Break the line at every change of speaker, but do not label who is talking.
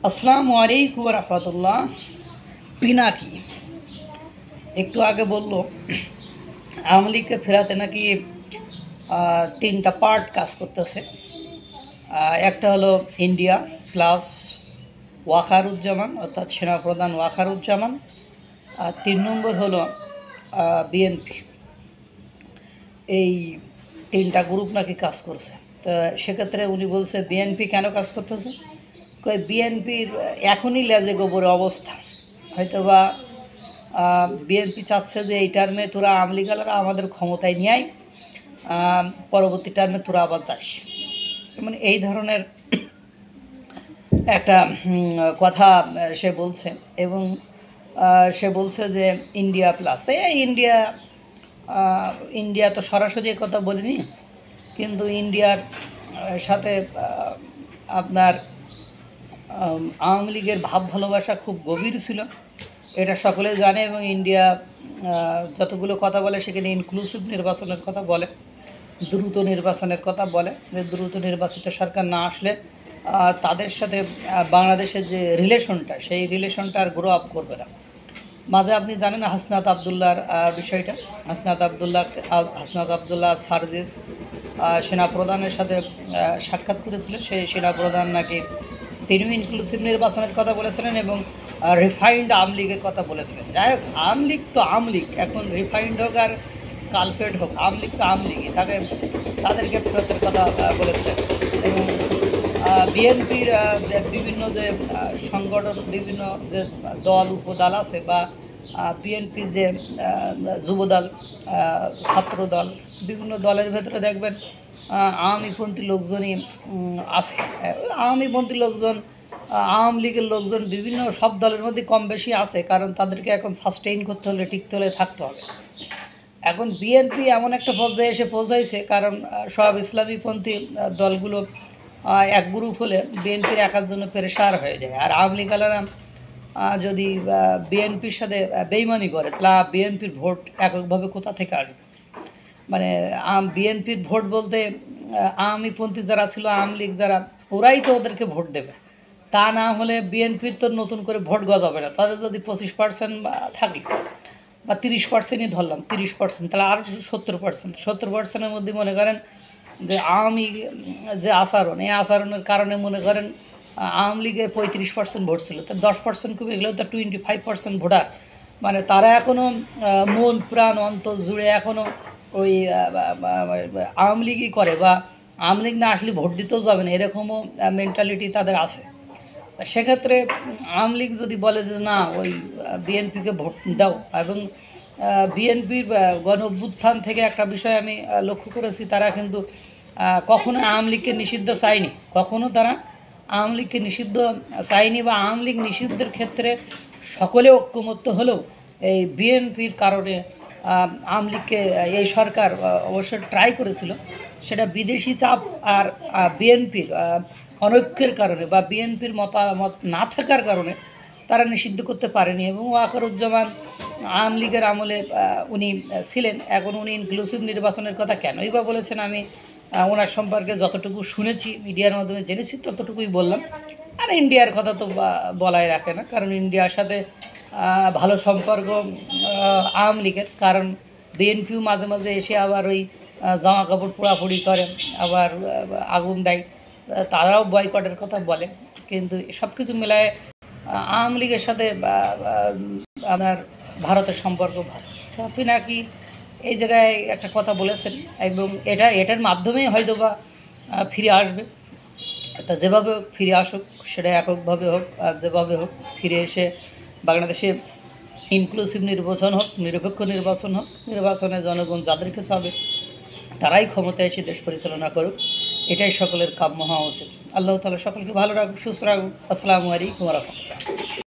আসসালামু আলাইকুম রহমতুল্লাহ। পিনাকি একটু আগে বলল আওয়ামী লীগকে ফেরাতে নাকি তিনটা পার্ট কাজ করতেছে। একটা হলো ইন্ডিয়া প্লাস ওয়াকারুজ্জামান, অর্থাৎ সেনাপ্রধান ওয়াকারুজ্জামান। আর 3 নম্বর হলো বিএনপি। এই তিনটা গ্রুপ নাকি কাজ করছে। তো সেক্ষেত্রে উনি বলছে বিএনপি কেন কাজ করতেছে, কই বিএনপির এখনই লেজে গোবরে অবস্থা। হয়তোবা বিএনপি চাচ্ছে যে এই টার্মে তোরা আওয়ামী লীগালারা আমাদের ক্ষমতায় নিয়ে পরবর্তী টার্মে তোরা আবার যাস, মানে এই ধরনের একটা কথা সে বলছে। এবং সে বলছে যে ইন্ডিয়া প্লাস, তাই ইন্ডিয়া তো সরাসরি কথা বলিনি, কিন্তু ইন্ডিয়ার সাথে আপনার আওয়ামী লীগের ভাব ভালোবাসা খুব গভীর ছিল, এটা সকলে জানে। এবং ইন্ডিয়া যতগুলো কথা বলে সেখানে ইনক্লুসিভ নির্বাচনের কথা বলে, দ্রুত নির্বাচনের কথা বলে, যে দ্রুত নির্বাচিত সরকার না আসলে তাদের সাথে বাংলাদেশের যে রিলেশনটা, সেই রিলেশনটা আর গ্রো আপ করবে না। মাঝে আপনি জানেন হাসনাত আবদুল্লাহর বিষয়টা। হাসনাত আবদুল্লাহ সার্জিস সেনাপ্রধানের সাথে সাক্ষাৎ করেছিল। সেই সেনাপ্রধান নাকি তিনিও ইনক্লুসিভ নির্বাচনের কথা বলেছিলেন এবং রিফাইন্ড আওয়ামী লীগের কথা বলেছিলেন। যাই হোক, আওয়ামী লীগ তো আওয়ামী লীগ, এখন রিফাইন্ড হোক আর কালপেট হোক, আওয়ামী লীগ তো আওয়ামী লীগই, তাদেরকে ফেরতের কথা বলেছিলেন। এবং বিএনপির বিভিন্ন যে সংগঠন, বিভিন্ন যে দল উপদল আছে, বা বিএনপির যে যুবদল, ছাত্রদল, বিভিন্ন দলের ভেতরে দেখবেন আওয়ামীপন্থী লোকজনই আছে। আওয়ামীপন্থী লোকজন, আওয়ামী লীগের লোকজন বিভিন্ন সব দলের মধ্যে কম বেশি আছে, কারণ তাদেরকে এখন সাস্টেইন করতে হলে, টিকতে হলে, থাকতে হবে। এখন বিএনপি এমন একটা পর্যায়ে এসে পৌঁছাইছে, কারণ সব ইসলামীপন্থী দলগুলো এক গ্রুপ হলে বিএনপির একার জন্য পেরেশার হয়ে যায়। আর আওয়ামী লীগালারা যদি বিএনপির সাথে বেইমানি করে, তাহলে বিএনপির ভোট এককভাবে কোথা থেকে আসবে? মানে বিএনপির ভোট বলতে আওয়ামীপন্থী যারা ছিল, আওয়ামী লীগ যারা, ওরাই তো ওদেরকে ভোট দেবে। তা না হলে বিএনপির তো নতুন করে ভোট গজাবে না। তাদের যদি 25% থাকে, বা 30%ই ধরলাম, 30%, তাহলে আর 70%-70%-এর মধ্যে মনে করেন যে আওয়ামী যে আচরণ, এই আচরণের কারণে মনে করেন আওয়ামী লীগের 35% ভোট ছিল, তো 10% খুব, এগুলো তো 25% ভোটার। মানে তারা এখনও মন প্রাণ অন্তর জুড়ে এখনও ওই আওয়ামী লীগই করে, বা আওয়ামী লীগ না আসলে ভোট দিতেও যাবে না, এরকমও মেন্টালিটি তাদের আছে। সেক্ষেত্রে আওয়ামী লীগ যদি বলে যে না, ওই বিএনপিকে ভোট দাও, এবং বিএনপির গণ অভ্যুত্থান থেকে একটা বিষয় আমি লক্ষ্য করেছি, তারা কিন্তু কখনো আওয়ামী লীগকে নিষিদ্ধ চায়নি, কখনো তারা আওয়ামী লীগকে নিষিদ্ধ চায়নি, বা আওয়ামী লীগ নিষিদ্ধের ক্ষেত্রে সকলে ঐক্যমত্য হলেও এই বিএনপির কারণে আওয়ামী লীগকে এই সরকার অবশ্য ট্রাই করেছিল, সেটা বিদেশি চাপ আর বিএনপির অনৈক্যের কারণে, বা বিএনপির মতামত না থাকার কারণে তারা নিষিদ্ধ করতে পারেনি। এবং ওয়াকারুজ্জামান আওয়ামী লীগের আমলে উনি ছিলেন। এখন উনি ইনক্লুসিভ নির্বাচনের কথা কেনই বা বলেছেন, আমি ওনার সম্পর্কে যতটুকু শুনেছি, মিডিয়ার মাধ্যমে জেনেছি, ততটুকুই বললাম। আর ইন্ডিয়ার কথা তো বলাই রাখে না, কারণ ইন্ডিয়ার সাথে ভালো সম্পর্ক আওয়ামী লীগের, কারণ বিএনপিও মাঝে মাঝে এসে আবার ওই জামা কাপড় পোড়াপুড়ি করে, আবার আগুন দেয়, তারাও বয়কটের কথা বলে। কিন্তু সব কিছু মেলায় আওয়ামী লীগের সাথে আপনার ভারতের সম্পর্ক ভালো। তো আপনি নাকি এই জায়গায় একটা কথা বলেছেন, এবং এটার মাধ্যমেই হয়তো বা ফিরে আসবে। তা যেভাবে হোক ফিরে আসুক, সেটা এককভাবে হোক আর যেভাবে হোক, ফিরে এসে বাংলাদেশে ইনক্লুসিভ নির্বাচন হোক, নিরপেক্ষ নির্বাচন হোক, নির্বাচনে জনগণ যাদেরকে চাবে তারাই ক্ষমতায় এসে দেশ পরিচালনা করুক, এটাই সকলের কাম্য হওয়া উচিত। আল্লাহ তাআলা সকলকে ভালো রাখুক, সুস্থ রাখুক। আসসালামু আলাইকুম ওয়া রাহমাতুল্লাহ।